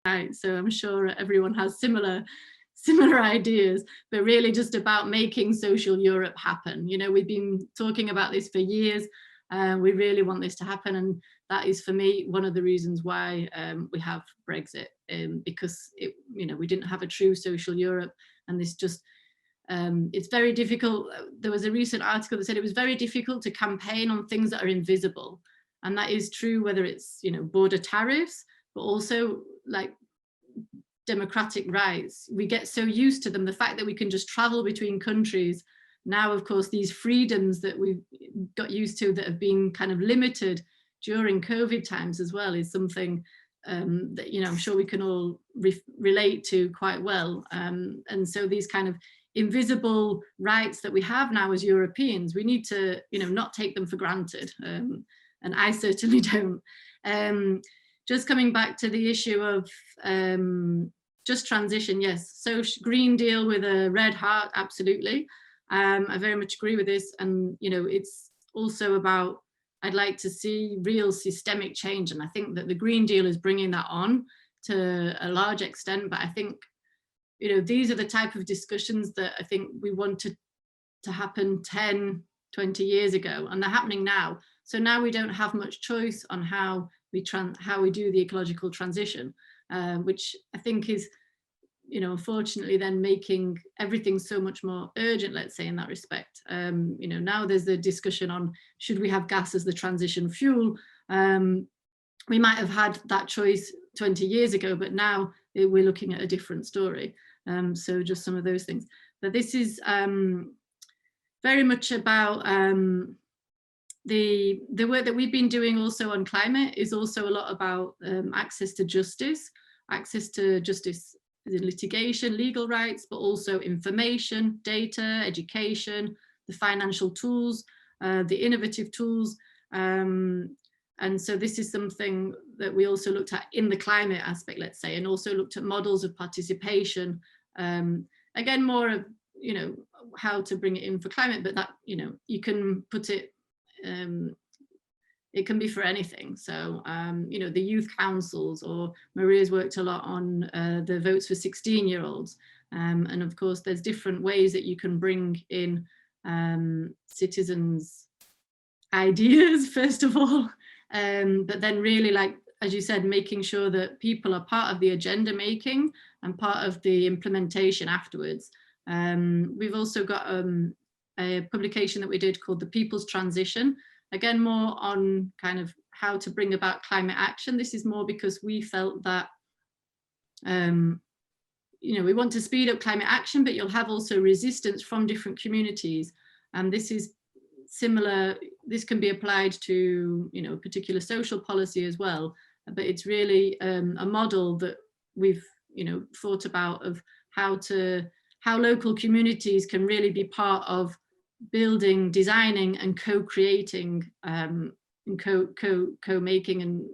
Right, so I'm sure everyone has similar ideas, but really just about making social Europe happen. You know, we've been talking about this for years. We really want this to happen, and that is, for me, one of the reasons why we have Brexit, because you know, we didn't have a true social Europe, and this just it's very difficult. There was a recent article that said it was very difficult to campaign on things that are invisible, and that is true whether it's, you know, border tariffs, but also like democratic rights. We get so used to them, the fact that we can just travel between countries. Now, of course, these freedoms that we've got used to that have been kind of limited during COVID times as well is something that, you know, I'm sure we can all relate to quite well. And so these kind of invisible rights that we have now as Europeans, we need to, you know, not take them for granted. And I certainly don't. Just coming back to the issue of just transition, yes. So Green Deal with a red heart, absolutely. I very much agree with this. And, you know, it's also about, I'd like to see real systemic change. And I think that the Green Deal is bringing that on to a large extent. But I think, you know, these are the type of discussions that I think we wanted to happen 10, 20 years ago, and they're happening now. So now we don't have much choice on how we do the ecological transition, which I think is, you know, unfortunately then making everything so much more urgent, let's say, in that respect. You know, now there's the discussion on, should we have gas as the transition fuel? We might have had that choice 20 years ago, but now we're looking at a different story. So just some of those things. But this is very much about the work that we've been doing also on climate is also a lot about access to justice in litigation, legal rights, but also information, data, education, the financial tools, the innovative tools. And so this is something that we also looked at in the climate aspect, let's say, and also looked at models of participation. Again, more of, you know, how to bring it in for climate, but that, you know, you can put it, it can be for anything. So, you know, the youth councils, or Maria's worked a lot on the votes for 16-year-olds. And of course, there's different ways that you can bring in citizens' ideas, first of all, but then really, like, as you said, making sure that people are part of the agenda making and part of the implementation afterwards. We've also got a publication that we did called The People's Transition, again, more on kind of how to bring about climate action. This is more because we felt that, you know, we want to speed up climate action, but you'll have also resistance from different communities. And this is similar, this can be applied to, you know, particular social policy as well. But it's really a model that we've, you know, thought about of how local communities can really be part of building, designing, and co-creating, and co-making and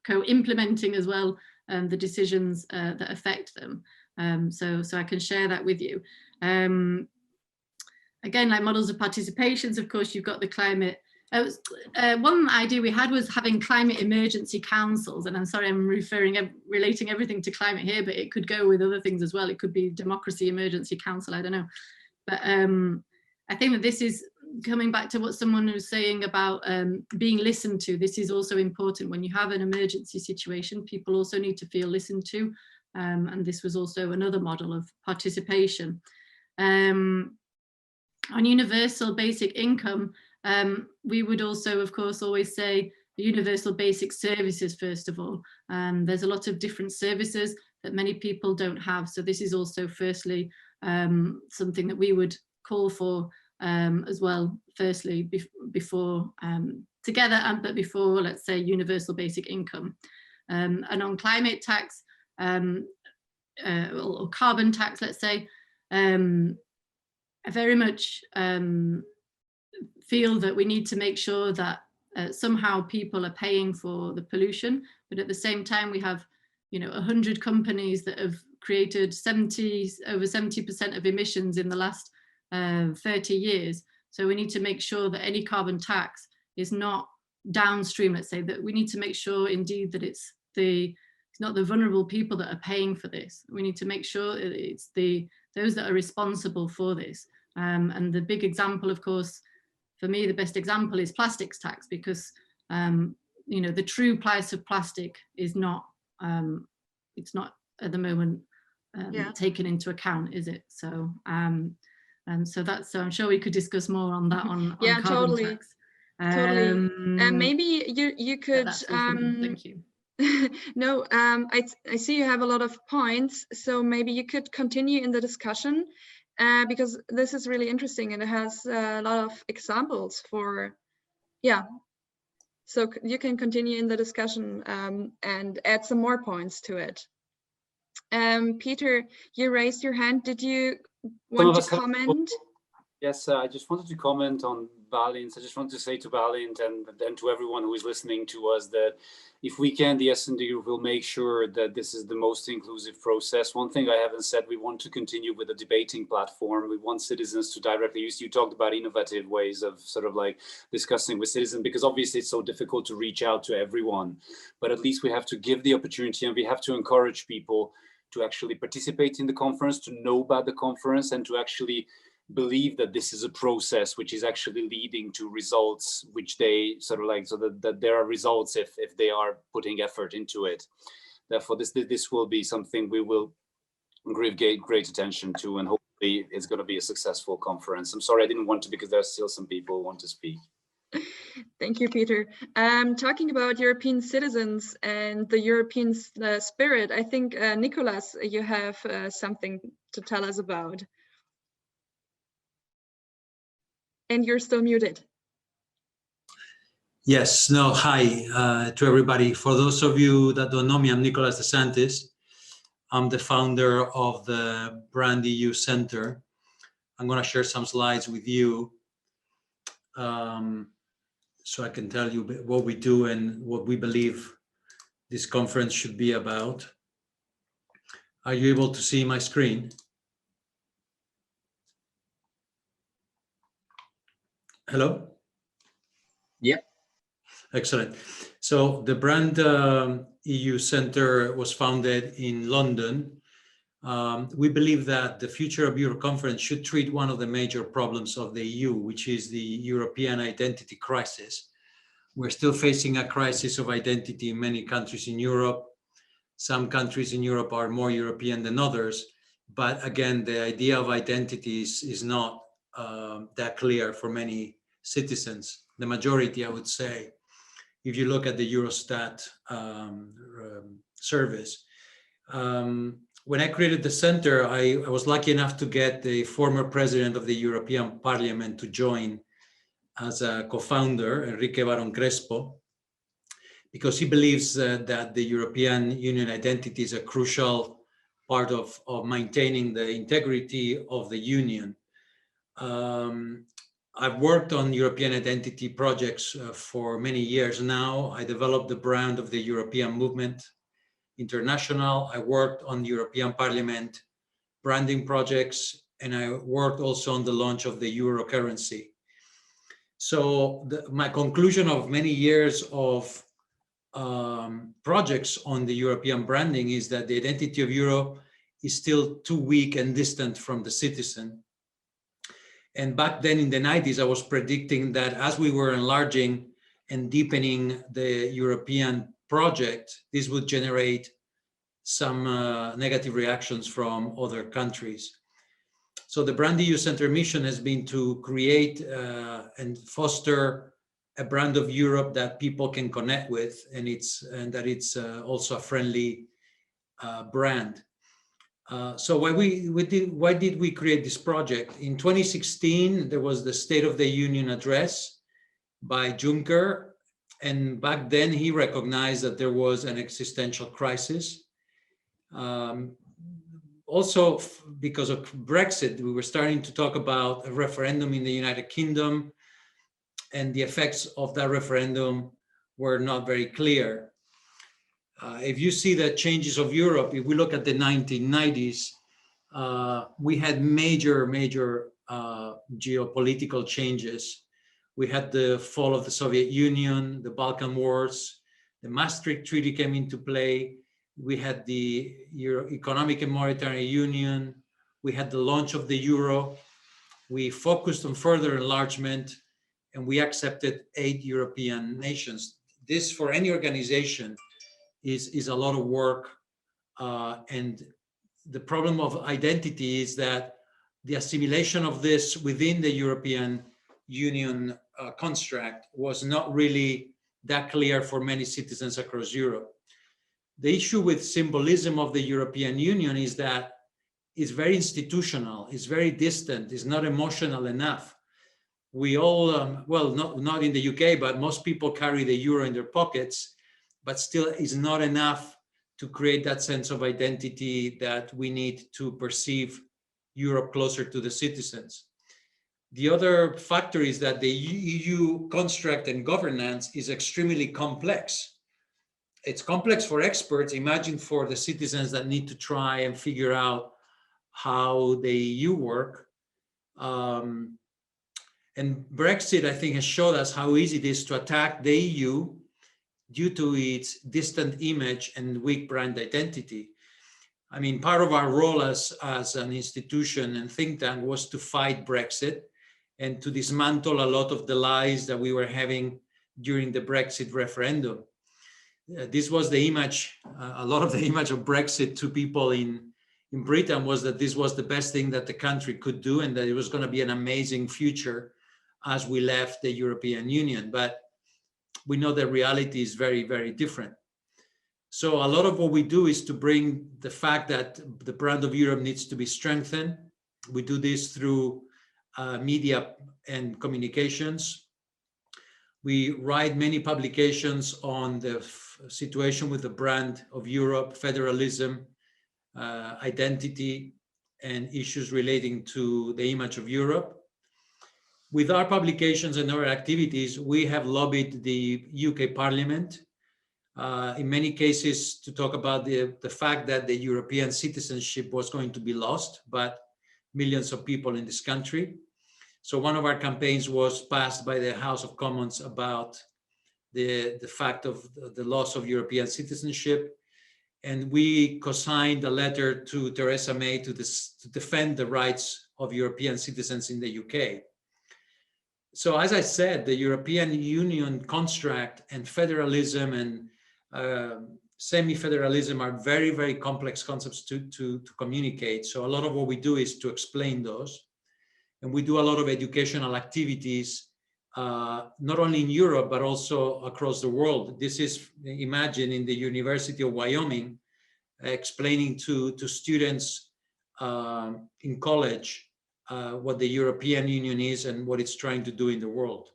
co-implementing as well the decisions that affect them. So I can share that with you. Again, like models of participations, of course, you've got the climate. One idea we had was having climate emergency councils, and I'm sorry, I'm relating everything to climate here, but it could go with other things as well. It could be democracy emergency council, I don't know. But I think that this is coming back to what someone was saying about being listened to. This is also important when you have an emergency situation. People also need to feel listened to, and this was also another model of participation. On universal basic income, we would also, of course, always say universal basic services, first of all. There's a lot of different services that many people don't have. So this is also, firstly, something that we would call for as well, firstly, before together, but before, let's say, universal basic income. And on climate tax, or carbon tax, let's say, I very much feel that we need to make sure that somehow people are paying for the pollution, but at the same time we have, you know, 100 companies that have created over 70% of emissions in the last 30 years. So we need to make sure that any carbon tax is not downstream, let's say, that we need to make sure indeed that it's the it's not the vulnerable people that are paying for this. We need to make sure it's those that are responsible for this. And the big example, of course, for me, the best example is plastics tax, because you know, the true price of plastic is not, it's not at the moment taken into account, is it? So so that's, so I'm sure we could discuss more on that on yeah, carbon totally. tax. Totally. Maybe you could. Thank you. No, I see you have a lot of points, so maybe you could continue in the discussion, because this is really interesting and it has a lot of examples for, yeah. So you can continue in the discussion and add some more points to it. Peter, you raised your hand. Did you want to comment? Yes, I just wanted to comment on Balint. I just want to say to Balint and to everyone who is listening to us that if we can, the S&D Group will make sure that this is the most inclusive process. One thing I haven't said, we want to continue with a debating platform. We want citizens to directly use. You talked about innovative ways of sort of like discussing with citizens, because obviously it's so difficult to reach out to everyone. But at least we have to give the opportunity, and we have to encourage people to actually participate in the conference, to know about the conference, and to actually believe that this is a process which is actually leading to results, which they sort of like, so that there are results if they are putting effort into it. Therefore, this will be something we will give great attention to, and hopefully it's going to be a successful conference. I'm sorry I didn't want to, because there's still some people who want to speak. Thank you, Peter. Talking about European citizens and the European spirit, I think, Nicolas, you have something to tell us about. And you're still muted. Yes, no, hi to everybody. For those of you that don't know me, I'm Nicolas Desantis. I'm the founder of the Brand EU Center. I'm going to share some slides with you so I can tell you what we do and what we believe this conference should be about. Are you able to see my screen? Hello? Yeah. Excellent. So the Brand EU Center was founded in London. We believe that the future of Euro conference should treat one of the major problems of the EU, which is the European identity crisis. We're still facing a crisis of identity in many countries in Europe. Some countries in Europe are more European than others, but again, the idea of identity is not that clear for many citizens. The majority, I would say, if you look at the Eurostat service. When I created the center, I was lucky enough to get the former president of the European Parliament to join as a co-founder, Enrique Barón Crespo, because he believes that the European Union identity is a crucial part of maintaining the integrity of the Union. I've worked on European identity projects for many years now. I developed the brand of the European Movement International. I worked on the European Parliament branding projects, and I worked also on the launch of the euro currency. So my conclusion of many years of projects on the European branding is that the identity of Europe is still too weak and distant from the citizen. And back then in the 90s, I was predicting that as we were enlarging and deepening the European project, this would generate some negative reactions from other countries. So the Brand EU Center mission has been to create and foster a brand of Europe that people can connect with, and that it's also a friendly brand. So why did we create this project? In 2016, there was the State of the Union address by Juncker, and back then he recognized that there was an existential crisis. Also, because of Brexit, we were starting to talk about a referendum in the United Kingdom, and the effects of that referendum were not very clear. If you see the changes of Europe, if we look at the 1990s, we had major geopolitical changes. We had the fall of the Soviet Union, the Balkan Wars, the Maastricht Treaty came into play, we had the Economic and Monetary Union, we had the launch of the euro, we focused on further enlargement, and we accepted 8 European nations. This, for any organization, is a lot of work. And the problem of identity is that the assimilation of this within the European Union construct was not really that clear for many citizens across Europe. The issue with symbolism of the European Union is that it's very institutional, it's very distant, it's not emotional enough. We all, well, not in the UK, but most people carry the euro in their pockets, but still is not enough to create that sense of identity that we need to perceive Europe closer to the citizens. The other factor is that the EU construct and governance is extremely complex. It's complex for experts. Imagine for the citizens that need to try and figure out how the EU work. And Brexit, I think, has showed us how easy it is to attack the EU due to its distant image and weak brand identity. I mean, part of our role as an institution and think tank was to fight Brexit and to dismantle a lot of the lies that we were having during the Brexit referendum. This was the image, a lot of the image of Brexit to people in Britain was that this was the best thing that the country could do and that it was going to be an amazing future as we left the European Union. But we know that reality is very, very different. So a lot of what we do is to bring the fact that the brand of Europe needs to be strengthened. We do this through media and communications. We write many publications on the situation with the brand of Europe, federalism, identity, and issues relating to the image of Europe. With our publications and our activities, we have lobbied the UK Parliament in many cases to talk about the fact that the European citizenship was going to be lost, but millions of people in this country. So one of our campaigns was passed by the House of Commons about the fact of the loss of European citizenship. And we co-signed a letter to Theresa May to defend the rights of European citizens in the UK. So as I said, the European Union construct and federalism and semi-federalism are very, very complex concepts to communicate. So a lot of what we do is to explain those. And we do a lot of educational activities, not only in Europe, but also across the world. This is, imagine, in the University of Wyoming, explaining to students in college what the European Union is and what it's trying to do in the world.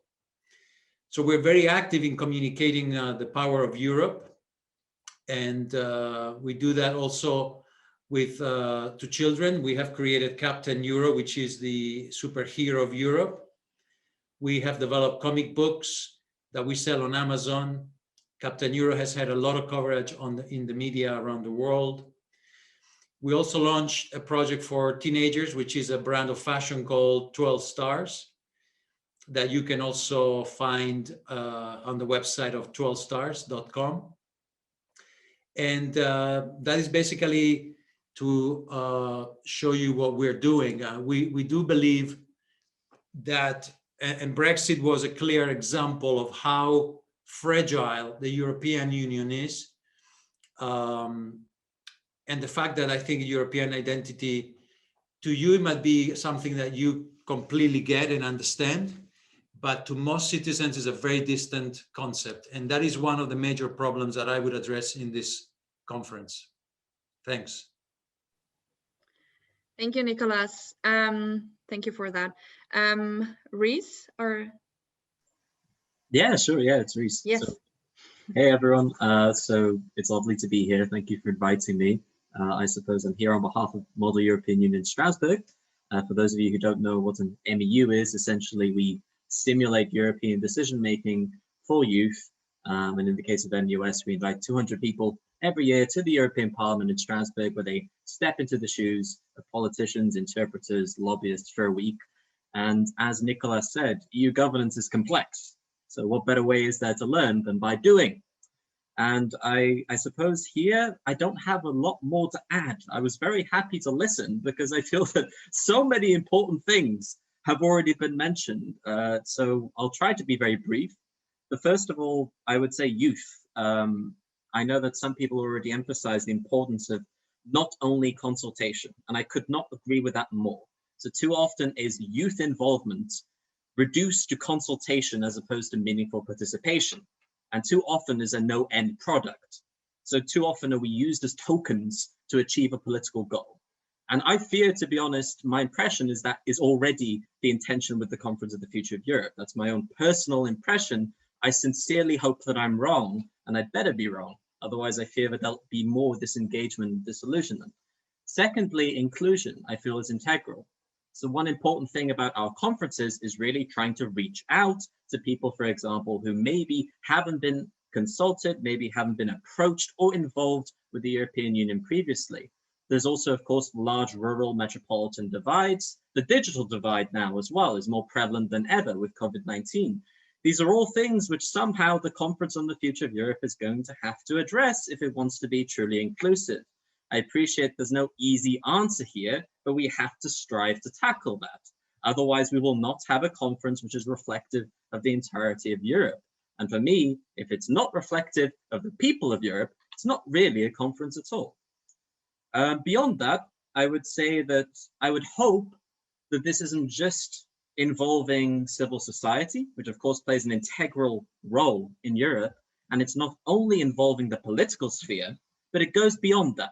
So we're very active in communicating the power of Europe. And we do that also with to children. We have created Captain Euro, which is the superhero of Europe. We have developed comic books that we sell on Amazon. Captain Euro has had a lot of coverage in the media around the world. We also launched a project for teenagers, which is a brand of fashion called 12 Stars that you can also find on the website of 12stars.com. And that is basically to show you what we're doing. We do believe that, and Brexit was a clear example of how fragile the European Union is. And the fact that I think European identity to you might be something that you completely get and understand, but to most citizens is a very distant concept. And that is one of the major problems that I would address in this conference. Thanks. Thank you, Nicolas. Thank you for that. Reese, or? Yeah, sure. Yeah, it's Reese. Yes. So, hey, everyone. So it's lovely to be here. Thank you for inviting me. I suppose I'm here on behalf of Model European Union Strasbourg. For those of you who don't know what an MEU is, essentially we stimulate European decision-making for youth. And in the case of MUS, we invite 200 people every year to the European Parliament in Strasbourg, where they step into the shoes of politicians, interpreters, lobbyists for a week. And as Nicolas said, EU governance is complex. So what better way is there to learn than by doing? And I suppose here, I don't have a lot more to add. I was very happy to listen because I feel that so many important things have already been mentioned. So I'll try to be very brief. But first of all, I would say youth. I know that some people already emphasize the importance of not only consultation, and I could not agree with that more. So too often is youth involvement reduced to consultation as opposed to meaningful participation. And too often is a no end product. So too often are we used as tokens to achieve a political goal. And I fear, to be honest, my impression is that is already the intention with the Conference of the Future of Europe. That's my own personal impression. I sincerely hope that I'm wrong, and I'd better be wrong. Otherwise, I fear that there'll be more disengagement and disillusionment. Secondly, inclusion, I feel, is integral. So one important thing about our conferences is really trying to reach out to people, for example, who maybe haven't been consulted, maybe haven't been approached or involved with the European Union previously. There's also, of course, large rural metropolitan divides. The digital divide now as well is more prevalent than ever with COVID-19. These are all things which somehow the Conference on the Future of Europe is going to have to address if it wants to be truly inclusive. I appreciate there's no easy answer here, but we have to strive to tackle that. Otherwise, we will not have a conference which is reflective of the entirety of Europe. And for me, if it's not reflective of the people of Europe, it's not really a conference at all. Beyond that, I would say that I would hope that this isn't just involving civil society, which of course plays an integral role in Europe, and it's not only involving the political sphere, but it goes beyond that.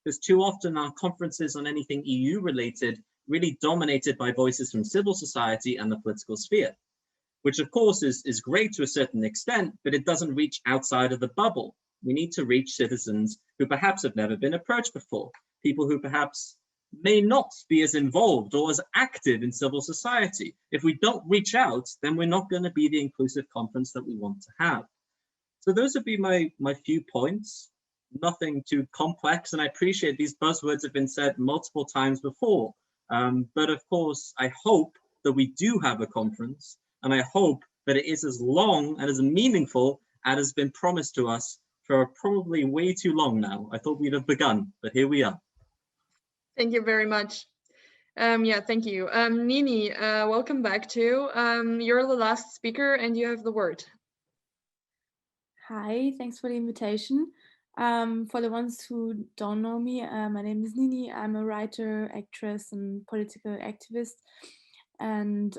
Because too often our conferences on anything EU related really dominated by voices from civil society and the political sphere, which of course is great to a certain extent, but it doesn't reach outside of the bubble. We need to reach citizens who perhaps have never been approached before, people who perhaps may not be as involved or as active in civil society. If we don't reach out, then we're not going to be the inclusive conference that we want to have. So those would be my few points. Nothing too complex, and I appreciate these buzzwords have been said multiple times before. But of course, I hope that we do have a conference, and I hope that it is as long and as meaningful as has been promised to us for probably way too long now. I thought we'd have begun, but here we are. Thank you very much. Yeah, thank you. Nini, welcome back too. You're the last speaker and you have the word. Hi, thanks for the invitation. For the ones who don't know me, my name is Nini. I'm a writer, actress, and political activist. And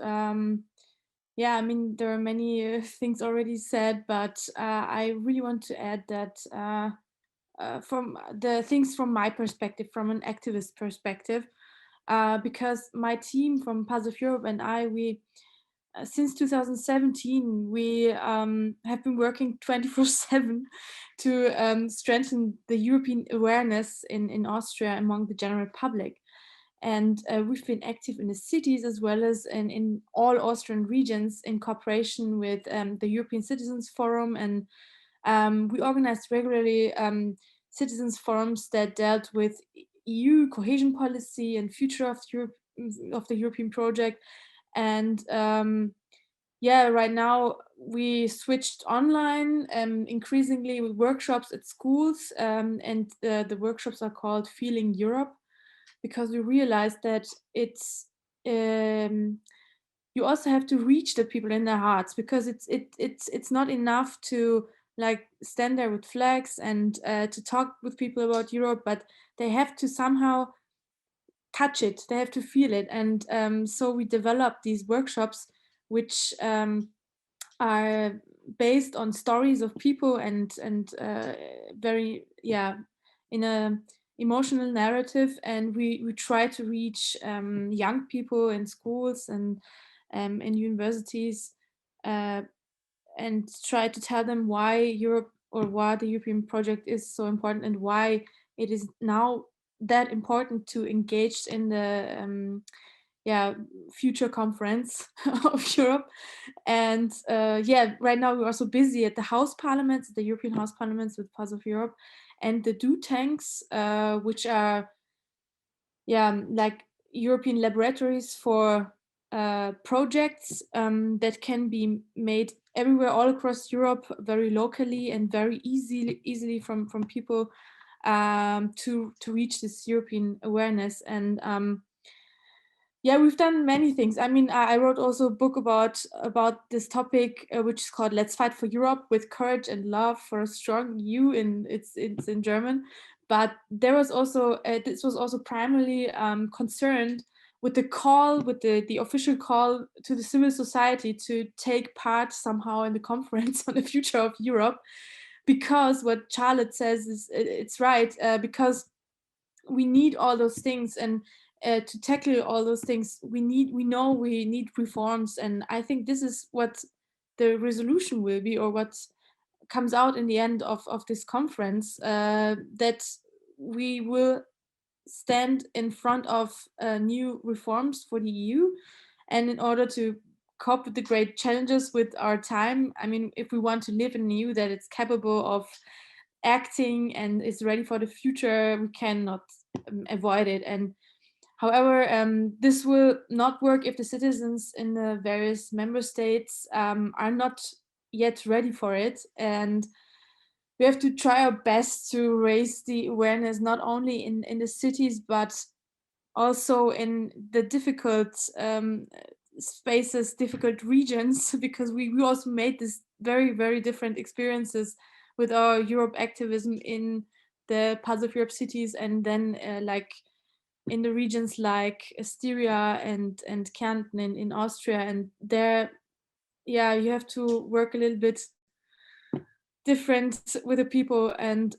yeah, I mean, there are many things already said, but I really want to add that from the things from my perspective, from an activist perspective, because my team from Pulse of Europe and we since 2017, we have been working 24/7 to strengthen the European awareness in Austria among the general public. And we've been active in the cities as well as in all Austrian regions in cooperation with the European Citizens Forum. And we organized regularly citizens forums that dealt with EU cohesion policy and future of the European project. And yeah, right now we switched online increasingly with workshops at schools, and the workshops are called Feeling Europe, because we realized that it's you also have to reach the people in their hearts, because it's not enough to like stand there with flags and to talk with people about Europe, but they have to somehow touch it, they have to feel it. And so we developed these workshops which are based on stories of people and very in a emotional narrative, and we try to reach young people in schools and in universities and try to tell them why Europe or why the European project is so important and why it is now that important to engage in the future conference of Europe. And right now we're also busy at the House Parliaments, the European House Parliaments with Pulse of Europe, and the do tanks, which are like European laboratories for projects that can be made everywhere, all across Europe, very locally and very easily from people to reach this European awareness. And yeah, we've done many things. I mean, I wrote also a book about this topic, which is called "Let's Fight for Europe with Courage and Love for a Strong EU." It's in German, but there was also this was also primarily concerned with the call, with the official call to the civil society to take part somehow in the conference on the future of Europe, because what Charlotte says is it's right, because we need all those things, and to tackle all those things, we need reforms. And I think this is what the resolution will be, or what comes out in the end of this conference, that we will stand in front of new reforms for the EU. And in order to cope with the great challenges with our time, I mean, if we want to live in an EU that it's capable of acting and is ready for the future, we cannot avoid it. And however, this will not work if the citizens in the various member states are not yet ready for it. And we have to try our best to raise the awareness, not only in the cities, but also in the difficult spaces, difficult regions, because we also made this very, very different experiences with our Europe activism in the parts of Europe cities, and then like in the regions like Styria and Kärnten in Austria. And there, yeah, you have to work a little bit different with the people. And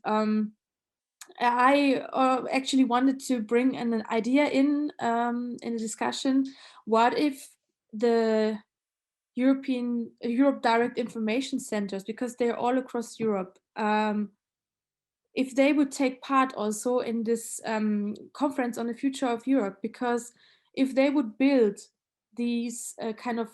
I actually wanted to bring an idea in a discussion. What if the Europe Direct Information Centers, because they're all across Europe, if they would take part also in this conference on the future of Europe? Because if they would build these kind of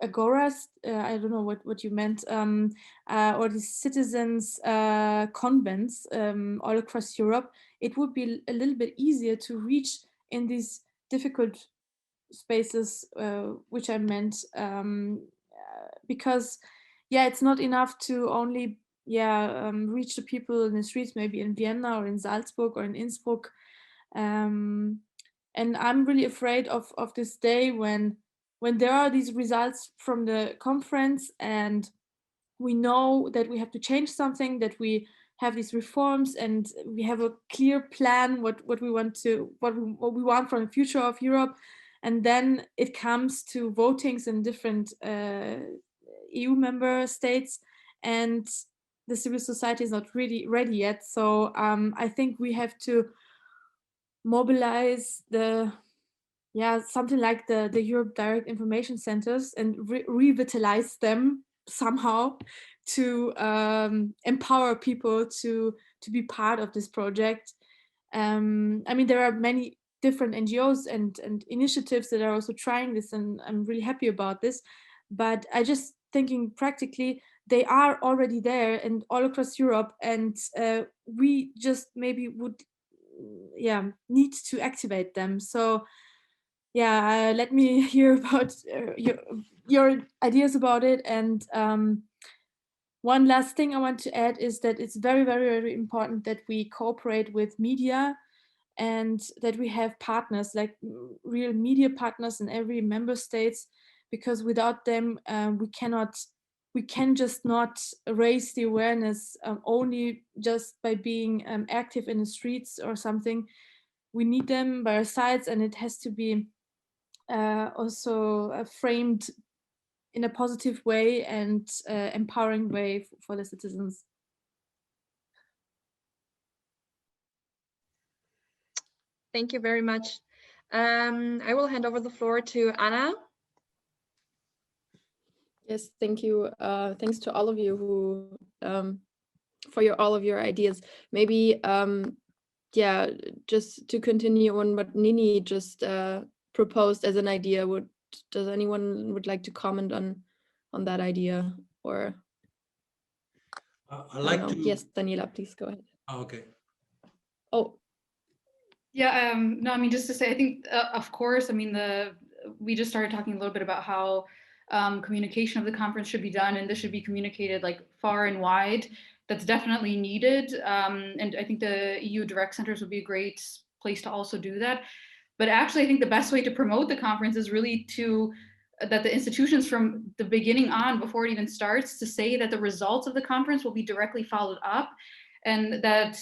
agoras, I don't know what you meant, or the citizens convents all across Europe, it would be a little bit easier to reach in these difficult spaces, which I meant, because yeah, it's not enough to only reach the people in the streets, maybe in Vienna or in Salzburg or in Innsbruck. And I'm really afraid of this day when there are these results from the conference, and we know that we have to change something, that we have these reforms, and we have a clear plan what we want from the future of Europe. And then it comes to votings in different EU member states, and the civil society is not really ready yet. So I think we have to mobilize something like the Europe Direct Information Centers and revitalize them somehow to empower people to be part of this project. I mean, there are many different NGOs and initiatives that are also trying this, and I'm really happy about this. But I just thinking practically, they are already there and all across Europe, and we just maybe would need to activate them. So let me hear about your ideas about it. And one last thing I want to add is that it's very, very, very important that we cooperate with media, and that we have partners, like real media partners in every member states, because without them we can just not raise the awareness only just by being active in the streets or something. We need them by our sides, and it has to be also framed in a positive way and empowering way for the citizens. Thank you very much. I will hand over the floor to Anna. Yes, thank you. Thanks to all of you who for all of your ideas. Maybe just to continue on what Nini just proposed as an idea, does anyone would like to comment on that idea? Or I'd like to. Yes, Daniela, please go ahead. Oh, okay. Oh. Yeah, no, I mean, just to say, I think, of course, I mean, we just started talking a little bit about how communication of the conference should be done, and this should be communicated like far and wide. That's definitely needed. And I think the EU Direct Centers would be a great place to also do that. But actually, I think the best way to promote the conference is really that the institutions from the beginning on, before it even starts, to say that the results of the conference will be directly followed up, and that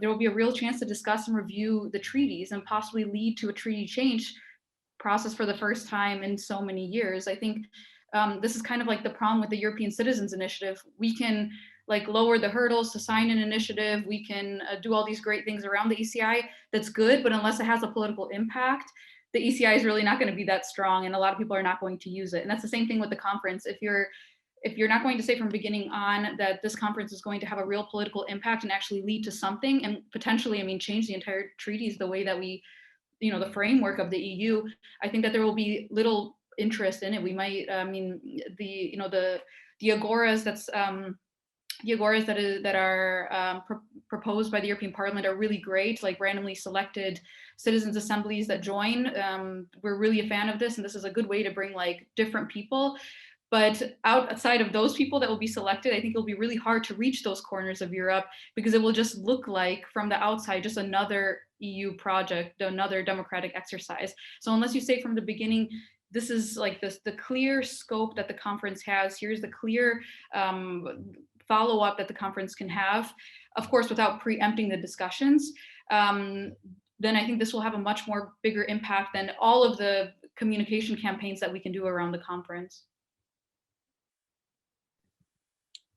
there will be a real chance to discuss and review the treaties and possibly lead to a treaty change process for the first time in so many years. I think this is kind of like the problem with the European Citizens Initiative. We can like lower the hurdles to sign an initiative. We can do all these great things around the ECI. That's good, but unless it has a political impact, the ECI is really not going to be that strong, and a lot of people are not going to use it. And that's the same thing with the conference. If you're not going to say from beginning on that this conference is going to have a real political impact and actually lead to something, and potentially, I mean, change the entire treaties the way that we, you know, the framework of the EU, I think that there will be little interest in it. We might, I mean, the agoras that are proposed by the European Parliament are really great, like randomly selected citizens assemblies that join. We're really a fan of this, and this is a good way to bring like different people. But outside of those people that will be selected, I think it'll be really hard to reach those corners of Europe, because it will just look like from the outside just another EU project, another democratic exercise. So unless you say from the beginning, this is like the clear scope that the conference has, here's the clear follow-up that the conference can have, of course, without preempting the discussions, then I think this will have a much more bigger impact than all of the communication campaigns that we can do around the conference.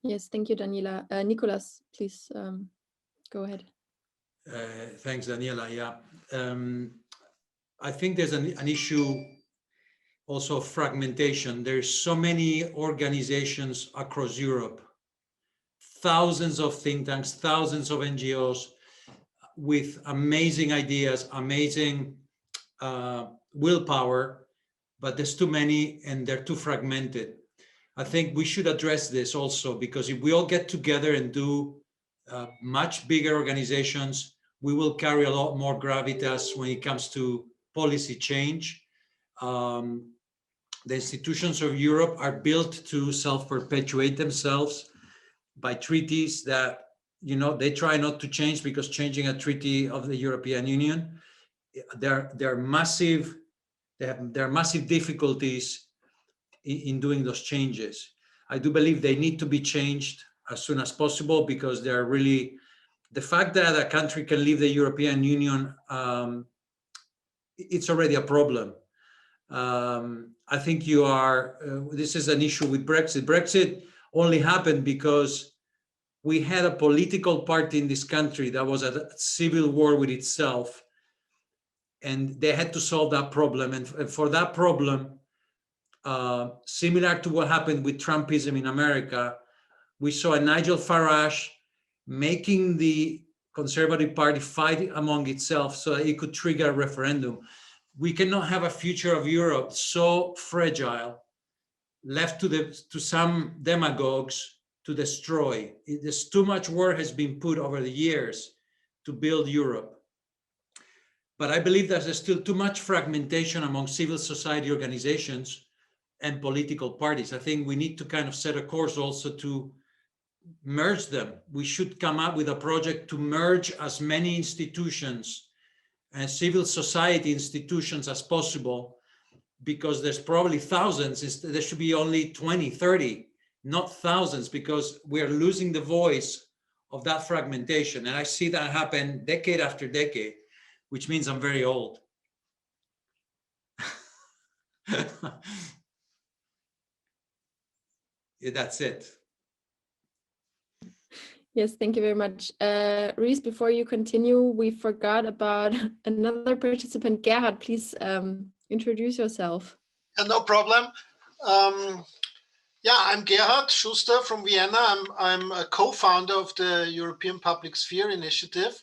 Yes, thank you, Daniela. Nicolas, please go ahead. Thanks, Daniela. Yeah, I think there's an issue also of fragmentation. There's so many organizations across Europe, thousands of think tanks, thousands of NGOs with amazing ideas, amazing willpower, but there's too many and they're too fragmented. I think we should address this also, because if we all get together and do much bigger organizations, we will carry a lot more gravitas when it comes to policy change. The institutions of Europe are built to self-perpetuate themselves by treaties that, you know, they try not to change, because changing a treaty of the European Union, there are massive difficulties in doing those changes. I do believe they need to be changed as soon as possible, because they're really, the fact that a country can leave the European Union, it's already a problem. I think this is an issue with Brexit. Brexit only happened because we had a political party in this country that was at a civil war with itself, and they had to solve that problem. And for that problem, similar to what happened with Trumpism in America, we saw a Nigel Farage making the Conservative Party fight among itself so that it could trigger a referendum. We cannot have a future of Europe so fragile, left to some demagogues to destroy. There's too much work has been put over the years to build Europe. But I believe that there's still too much fragmentation among civil society organizations and political parties. I think we need to kind of set a course also to merge them. We should come up with a project to merge as many institutions and civil society institutions as possible, because there's probably thousands. There should be only 20, 30, not thousands, because we're losing the voice of that fragmentation. And I see that happen decade after decade, which means I'm very old. Yeah, that's it. Yes, thank you very much. Reese, before you continue, we forgot about another participant. Gerhard, please introduce yourself. No problem. Yeah, I'm Gerhard Schuster from Vienna. I'm a co-founder of the European Public Sphere Initiative.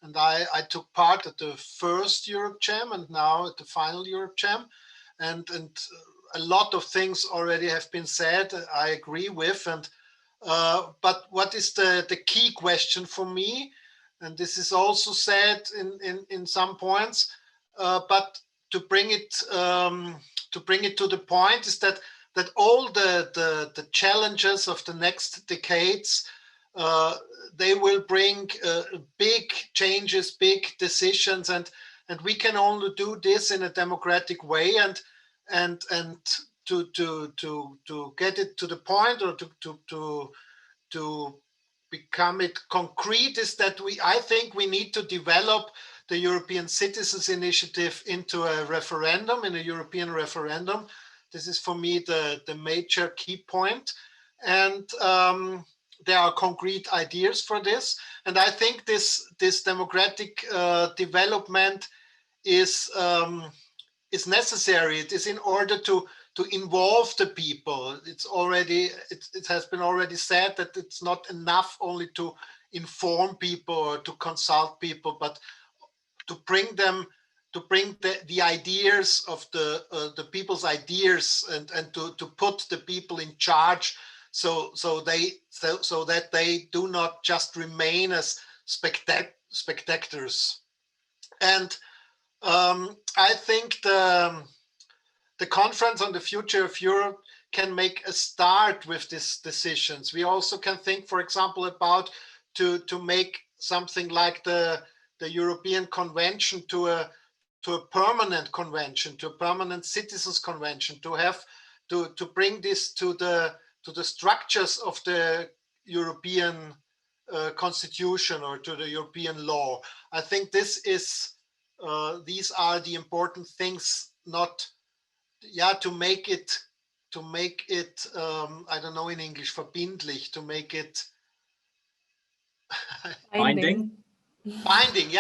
And I took part at the first Europe Jam and now at the final Europe Jam. And a lot of things already have been said, I agree with. But what is the key question for me, and this is also said in some points, but to bring it to the point, is that all the challenges of the next decades, they will bring big changes, big decisions, and we can only do this in a democratic way, and to get it to the point, or to become it concrete, is that I think we need to develop the European Citizens Initiative into a referendum, in a European referendum. This is for me the major key point. And there are concrete ideas for this. And I think this democratic development is necessary. It is in order to involve the people. It has been already said that it's not enough only to inform people or to consult people, but to bring the ideas of the people's ideas, and to put the people in charge, so that they do not just remain as spectators. And I think the Conference on the Future of Europe can make a start with these decisions. We also can think, for example, about to make something like the European Convention to a permanent convention, to a permanent citizens convention, to bring this to the structures of the European constitution, or to the European law. I think these are the important things, to make it I don't know in English, verbindlich, to make it Binding.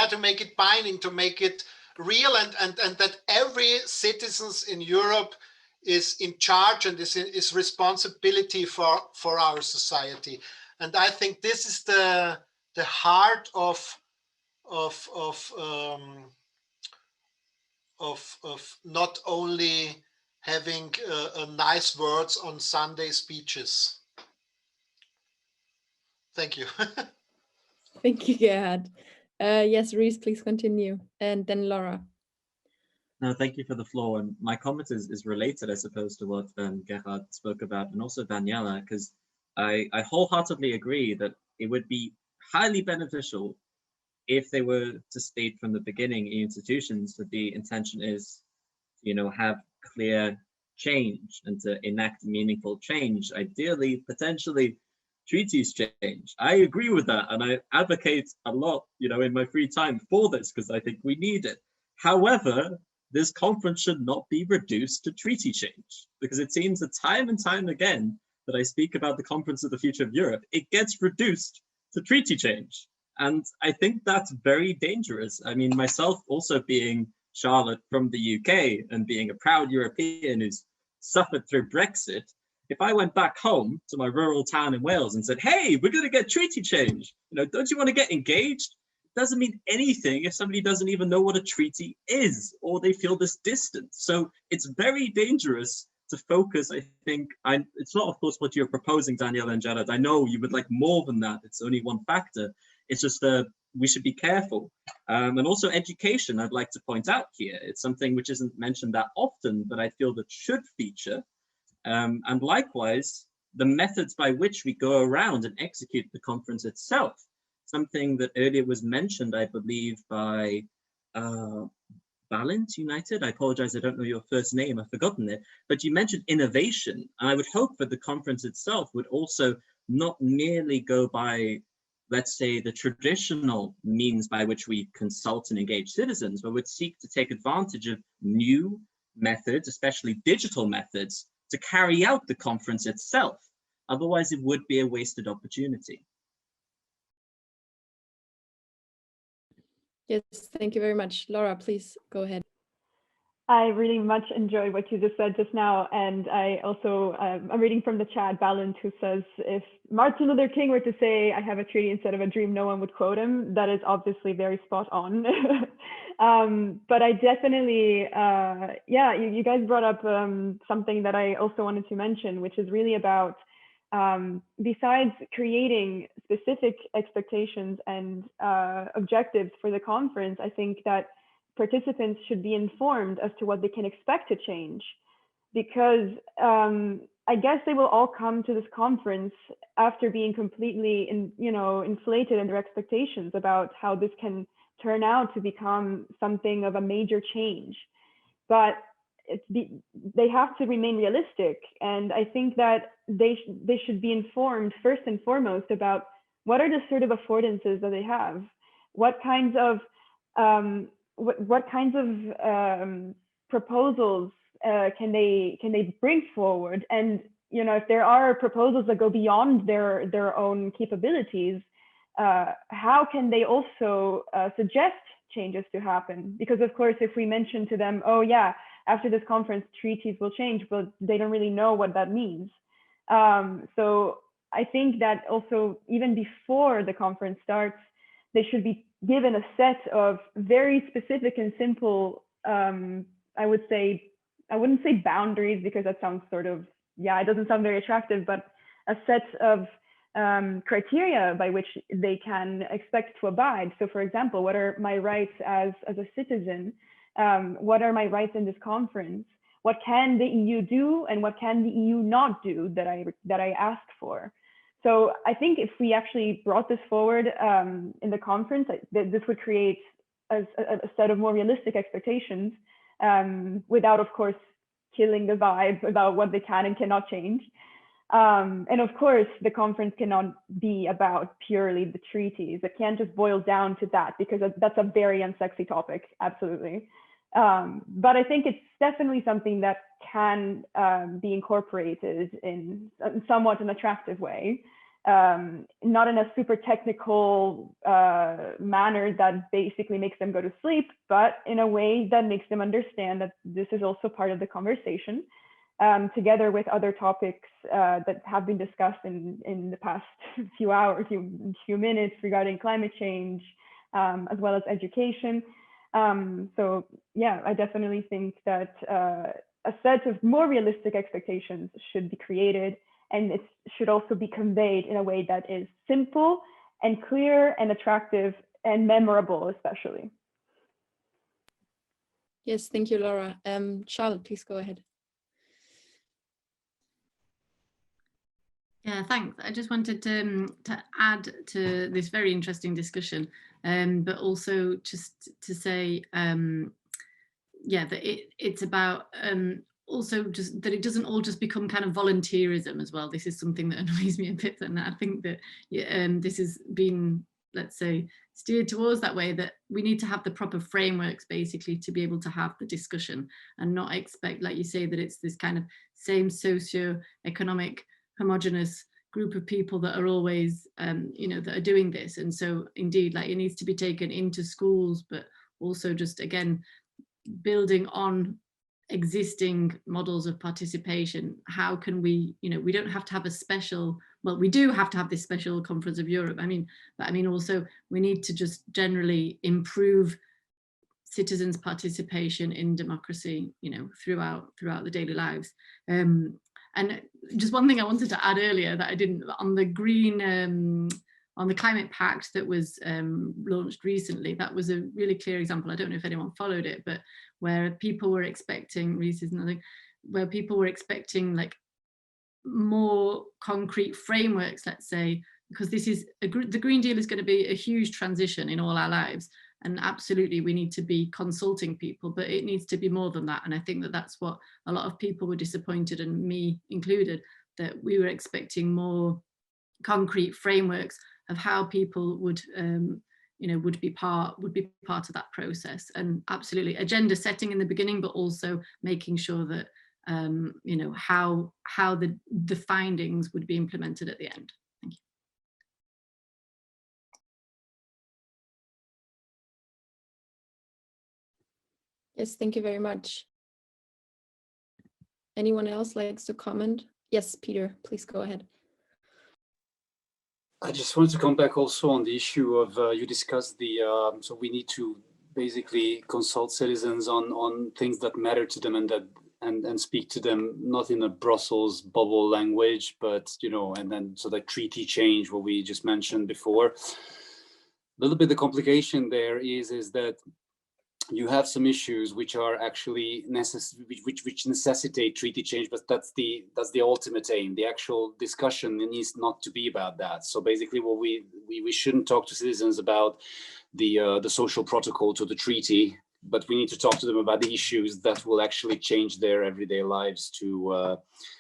To make it binding, to make it real, and that every citizen in Europe is in charge and is responsibility for our society. And I think this is the heart of not only having nice words on Sunday speeches. Thank you. Thank you, Gerhard. Yes, Reese, please continue. And then Laura. No, thank you for the floor. And my comment is related, I suppose, to what Gerhard spoke about, and also Daniela, because I wholeheartedly agree that it would be highly beneficial if they were to state from the beginning in institutions that the intention is, have clear change and to enact meaningful change, ideally, potentially treaties change. I agree with that, and I advocate a lot, in my free time for this, because I think we need it. However, this conference should not be reduced to treaty change, because it seems that time and time again that I speak about the Conference of the Future of Europe, it gets reduced to treaty change. And I think that's very dangerous. I mean, myself also being Charlotte from the UK and being a proud European who's suffered through Brexit, if I went back home to my rural town in Wales and said, hey, we're going to get treaty change, don't you want to get engaged? It doesn't mean anything if somebody doesn't even know what a treaty is, or they feel this distance. So it's very dangerous to focus, I think. It's not, of course, what you're proposing, Daniela and Gerhard. I know you would like more than that. It's only one factor. It's just we should be careful. And also education, I'd like to point out here. It's something which isn't mentioned that often, but I feel that should feature. And likewise, the methods by which we go around and execute the conference itself. Something that earlier was mentioned, I believe, by Balint United. I apologize, I don't know your first name, I've forgotten it. But you mentioned innovation. And I would hope that the conference itself would also not merely go by, let's say, the traditional means by which we consult and engage citizens, but would seek to take advantage of new methods, especially digital methods, to carry out the conference itself. Otherwise, it would be a wasted opportunity. Yes, thank you very much. Laura, please go ahead. I really much enjoyed what you just said just now. And I also, I'm reading from the chat, Balint, who says, if Martin Luther King were to say, I have a treaty instead of a dream, no one would quote him. That is obviously very spot on. But I definitely, you guys brought up something that I also wanted to mention, which is really about, besides creating specific expectations and objectives for the conference, I think that participants should be informed as to what they can expect to change, because I guess they will all come to this conference after being completely, inflated in their expectations about how this can turn out to become something of a major change. But they have to remain realistic, and I think that they should be informed first and foremost about what are the sort of affordances that they have, what kinds of proposals can they bring forward, and if there are proposals that go beyond their own capabilities, how can they also suggest changes to happen? Because of course, if we mention to them, oh yeah, after this conference treaties will change, but they don't really know what that means. So I think that also, even before the conference starts, they should be given a set of very specific and simple, I wouldn't say boundaries, because that sounds it doesn't sound very attractive, but a set of criteria by which they can expect to abide. So for example, what are my rights as a citizen? What are my rights in this conference? What can the EU do and what can the EU not do that I asked for? So I think if we actually brought this forward in the conference, this would create a set of more realistic expectations, without, of course, killing the vibe about what they can and cannot change. And of course, the conference cannot be about purely the treaties. It can't just boil down to that, because that's a very unsexy topic, absolutely. But I think it's definitely something that can be incorporated in somewhat an attractive way, not in a super technical manner that basically makes them go to sleep, but in a way that makes them understand that this is also part of the conversation, together with other topics that have been discussed in the past few hours, few minutes, regarding climate change, as well as education. So yeah, I definitely think that a set of more realistic expectations should be created, and it should also be conveyed in a way that is simple and clear and attractive and memorable, especially. Yes, thank you, Laura. Charlotte, please go ahead. Yeah, thanks. I just wanted to add to this very interesting discussion, but also just to say, yeah, that it's about also just that it doesn't all just become kind of volunteerism as well. This is something that annoys me a bit, and I think that this has been, let's say, steered towards that way, that we need to have the proper frameworks basically to be able to have the discussion, and not expect, like you say, that it's this kind of same socio-economic homogenous group of people that are always that are doing this. And so indeed, like, it needs to be taken into schools, but also just, again, building on existing models of participation. How can we, we don't have to have a special, well, we do have to have this special Conference of Europe, but also we need to just generally improve citizens' participation in democracy, throughout the daily lives. And just one thing I wanted to add earlier that I didn't, on the green, on the climate pact that was launched recently, that was a really clear example. I don't know if anyone followed it, but where people were expecting, where people were expecting like more concrete frameworks, let's say, because this is the Green Deal is going to be a huge transition in all our lives. And absolutely, we need to be consulting people, but it needs to be more than that. And I think that that's what a lot of people were disappointed, and me included, that we were expecting more concrete frameworks of how people would, would be part of that process. And absolutely, agenda setting in the beginning, but also making sure that how the findings would be implemented at the end. Thank you. Yes, thank you very much. Anyone else likes to comment? Yes, Peter, please go ahead. I just wanted to come back also on the issue of, you discussed the, so we need to basically consult citizens on things that matter to them, and speak to them, not in a Brussels bubble language, but, and then so that treaty change, what we just mentioned before. A little bit the complication there is that you have some issues which are actually which necessitate treaty change, but that's the ultimate aim. The actual discussion needs not to be about that. So basically, what we shouldn't talk to citizens about the social protocol to the treaty, but we need to talk to them about the issues that will actually change their everyday lives.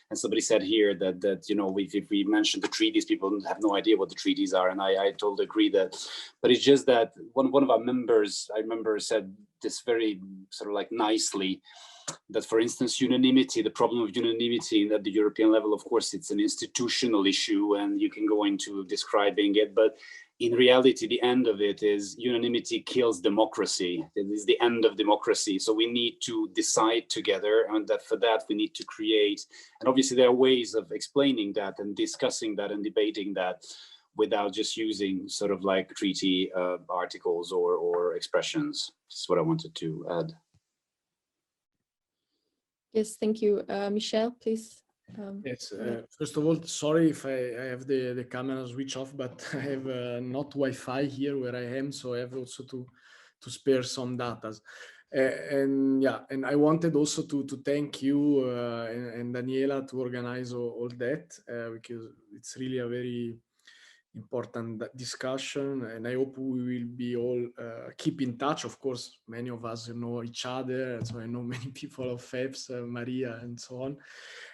And somebody said here that you know, if we mention the treaties, people have no idea what the treaties are, and I totally agree that. But it's just that one of our members, I remember, said this very sort of like nicely, that for instance, unanimity, the problem of unanimity at the European level, of course, it's an institutional issue, and you can go into describing it, but in reality, the end of it is unanimity kills democracy. It is the end of democracy. So we need to decide together, and that for that we need to create, and obviously there are ways of explaining that and discussing that and debating that without just using sort of like treaty articles or expressions. That's what I wanted to add. Yes, thank you. Michel, please. Yes, first of all, sorry if I have the camera switch off, but I have not Wi-Fi here where I am, so I have also to spare some data. And yeah, and I wanted also to thank you and Daniela to organize all that, because it's really a very important discussion, and I hope we will be all keep in touch. Of course, many of us know each other, so I know many people of FEPS, Maria, and so on,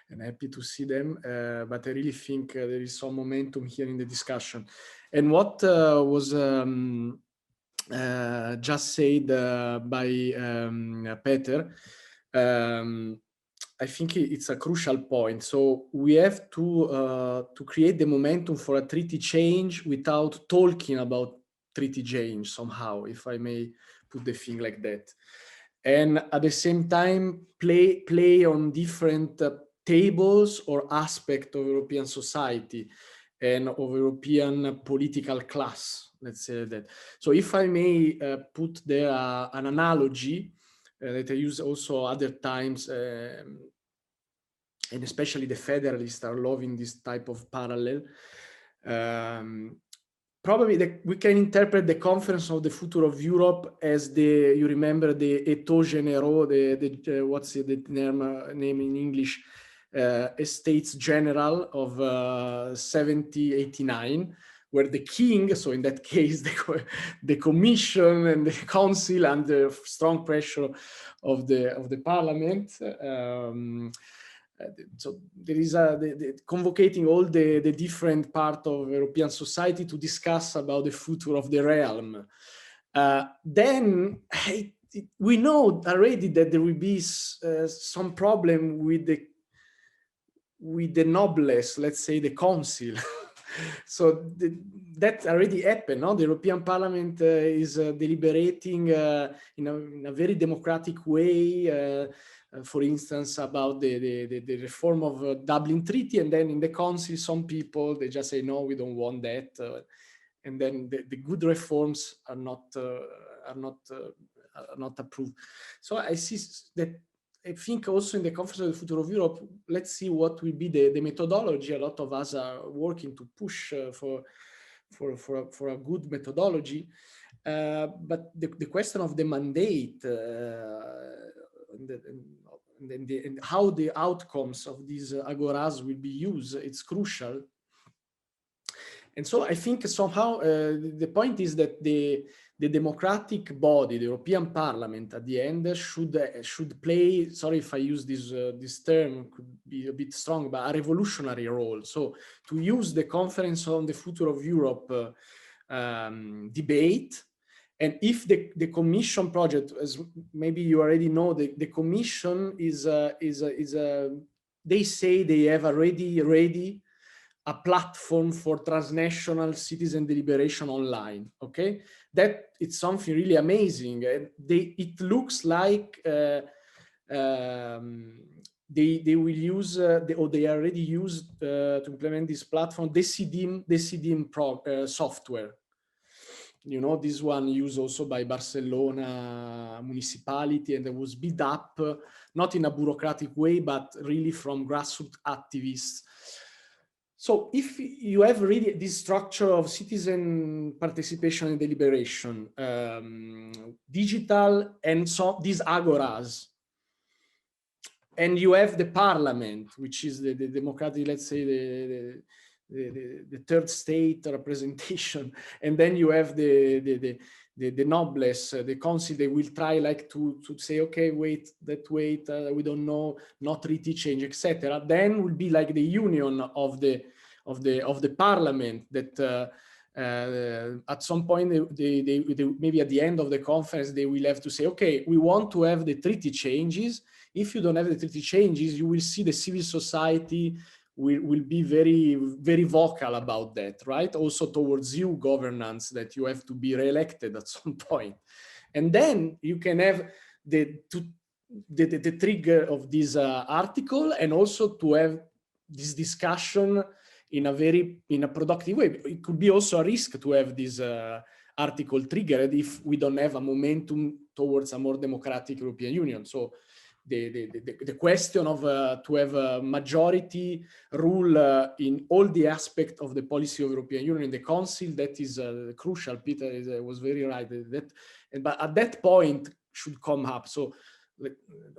and happy to see them. But I really think there is some momentum here in the discussion. And what was just said by Peter, I think it's a crucial point. So we have to create the momentum for a treaty change without talking about treaty change somehow, if I may put the thing like that. And at the same time, play on different tables or aspects of European society and of European political class, let's say that. So if I may put there an analogy that I use also other times, and especially the Federalists are loving this type of parallel. Probably we can interpret the Conference of the Future of Europe as you remember the États Généraux, what's the name in English? Estates General of 1789, where the king, so in that case, the Commission and the Council, under strong pressure of the Parliament, so there is convocating all the different part of European society to discuss about the future of the realm. Then we know already that there will be some problem with the noblesse, let's say the council. So that already happened. No? The European Parliament is deliberating in a very democratic way, for instance, about the reform of Dublin Treaty, and then in the Council, some people, they just say, no, we don't want that. And then the good reforms are not approved. So I see that. I think also in the Conference of the Future of Europe, let's see what will be the methodology. A lot of us are working to push for a good methodology. But the question of the mandate and how the outcomes of these agoras will be used, it's crucial. And so I think somehow the point is that the democratic body, the European Parliament, at the end should play. Sorry if I use this term, could be a bit strong, but a revolutionary role. So to use the Conference on the Future of Europe debate, and if the Commission project, as maybe you already know, the Commission is they say they have already ready a platform for transnational citizen deliberation online. Okay, that it's something really amazing. It looks like they will use or they already used to implement this platform Decidim software. You know, this one used also by Barcelona municipality, and it was built up not in a bureaucratic way, but really from grassroots activists. So if you have really this structure of citizen participation and deliberation, digital and so these agoras, and you have the parliament, which is the democratic, let's say the third state representation, and then you have the nobles, the council. They will try like to say, okay, wait, we don't know, not treaty change, etc. Then will be like the union of the parliament that at some point they maybe at the end of the conference they will have to say, okay, we want to have the treaty changes. If you don't have the treaty changes, you will see the civil society will be very, very vocal about that, right? Also towards you governance, that you have to be re-elected at some point. And then you can have the trigger of this article, and also to have this discussion in a productive way. It could be also a risk to have this article triggered if we don't have a momentum towards a more democratic European Union. So the question of to have a majority rule in all the aspects of the policy of European Union in the Council, that is crucial. Peter was very right. But at that point should come up. So I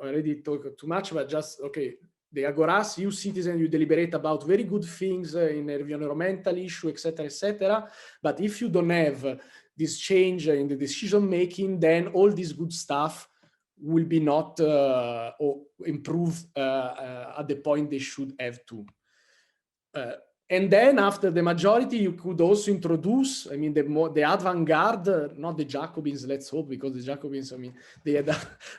already talked too much, but just, okay, the agoras, you citizens, you deliberate about very good things in environmental issue, etc., etc. But if you don't have this change in the decision making, then all this good stuff will be not improved at the point they should have to. And then after the majority, you could also introduce, I mean, the avant-garde, not the Jacobins, let's hope, because the Jacobins, I mean, they had,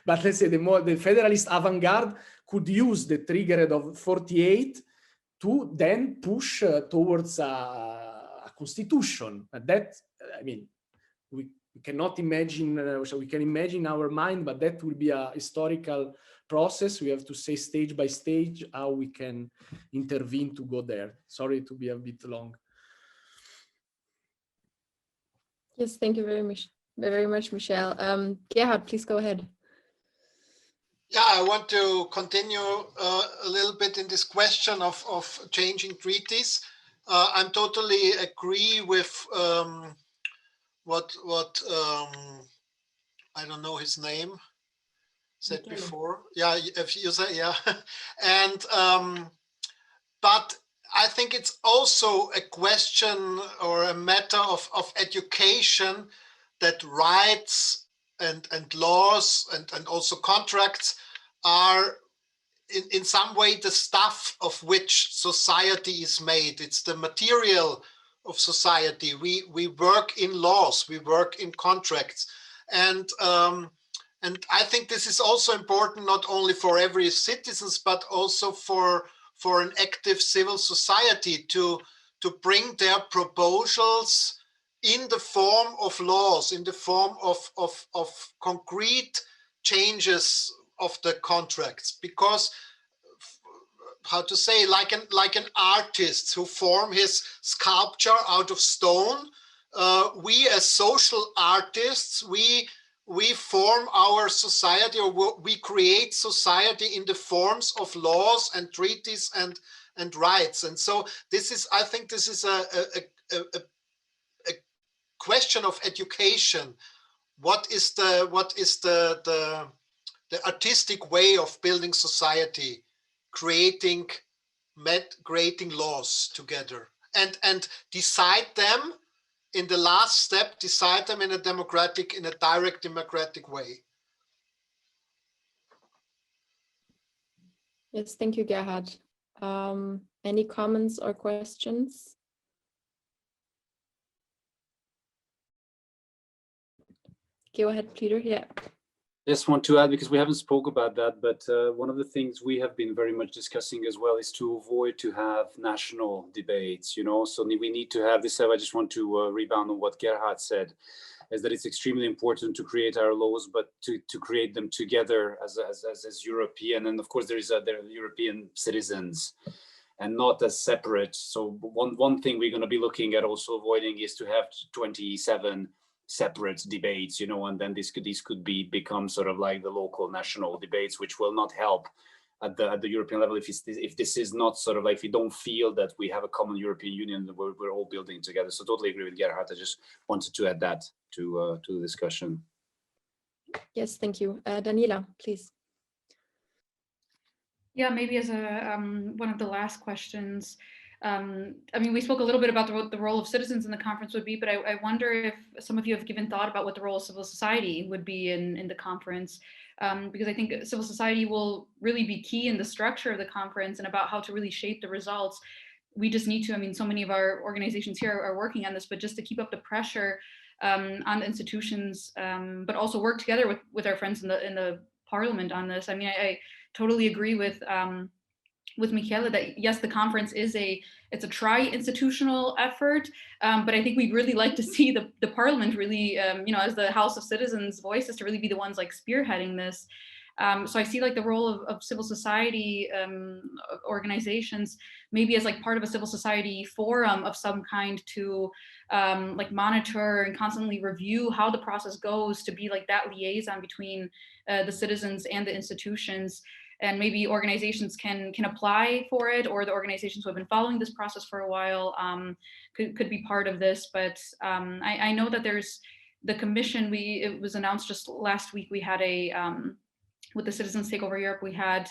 but let's say the Federalist avant-garde could use the trigger of 48 to then push towards a constitution. And that, I mean, we cannot imagine, so we can imagine our mind, but that will be a historical process. We have to say stage by stage how we can intervene to go there. Sorry to be a bit long. Yes, thank you very much, Michelle. Gerhard, please go ahead. Yeah, I want to continue a little bit in this question of changing treaties. I'm totally agree with what I don't know his name said Michele. before. Yeah, if you say, yeah. And but I think it's also a question or a matter of education, that rights and laws and also contracts are in some way the stuff of which society is made. It's the material of society. We work in laws, we work in contracts, and I think this is also important not only for every citizens but also for an active civil society to bring their proposals in the form of laws, in the form of concrete changes of the contracts. Because, how to say, like an artist who form his sculpture out of stone, we as social artists, we form our society, or we create society in the forms of laws and treaties and rights. And so this is, I think this is a question of education. What is the artistic way of building society, creating laws together, and decide them in the last step, decide them in a direct democratic way. Yes, thank you, Gerhard. Any comments or questions? Go ahead, Peter. Yeah. Just want to add, because we haven't spoke about that, but one of the things we have been very much discussing as well is to avoid to have national debates, you know. So we need to have this. I just want to rebound on what Gerhard said, is that it's extremely important to create our laws, but to create them together as European. And of course, there are European citizens and not as separate. So one thing we're going to be looking at also avoiding is to have 27 separate debates, you know, and then these could become sort of like the local national debates, which will not help at the European level if this is not sort of like, if we don't feel that we have a common European Union that we're all building together. So totally agree with Gerhard. I just wanted to add that to the discussion. Yes, thank you. Daniela, please. Yeah, maybe as a one of the last questions. I mean, we spoke a little bit about what the role of citizens in the conference would be, but I wonder if some of you have given thought about what the role of civil society would be in the conference, because I think civil society will really be key in the structure of the conference and about how to really shape the results. We just need to, I mean, so many of our organizations here are working on this, but just to keep up the pressure on the institutions, but also work together with our friends in the parliament on this. I mean, I totally agree with Michele that yes, the conference it's a tri-institutional effort, but I think we'd really like to see the parliament really, you know, as the House of Citizens' voices, to really be the ones like spearheading this. So I see like the role of civil society organizations maybe as like part of a civil society forum of some kind to like monitor and constantly review how the process goes, to be like that liaison between the citizens and the institutions. And maybe organizations can apply for it, or the organizations who have been following this process for a while could be part of this. But I know that there's the commission, it was announced just last week, we had with the Citizens Take Over Europe, we had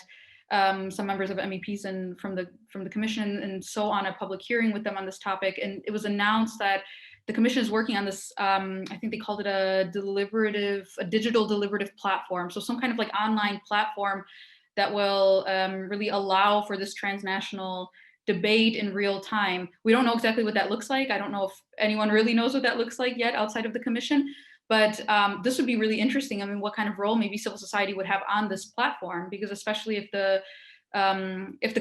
some members of MEPs and from the commission and so on, a public hearing with them on this topic. And it was announced that the commission is working on this, I think they called it a digital deliberative platform. So some kind of like online platform that will really allow for this transnational debate in real time. We don't know exactly what that looks like. I don't know if anyone really knows what that looks like yet outside of the commission, but this would be really interesting. I mean, what kind of role maybe civil society would have on this platform, because especially if the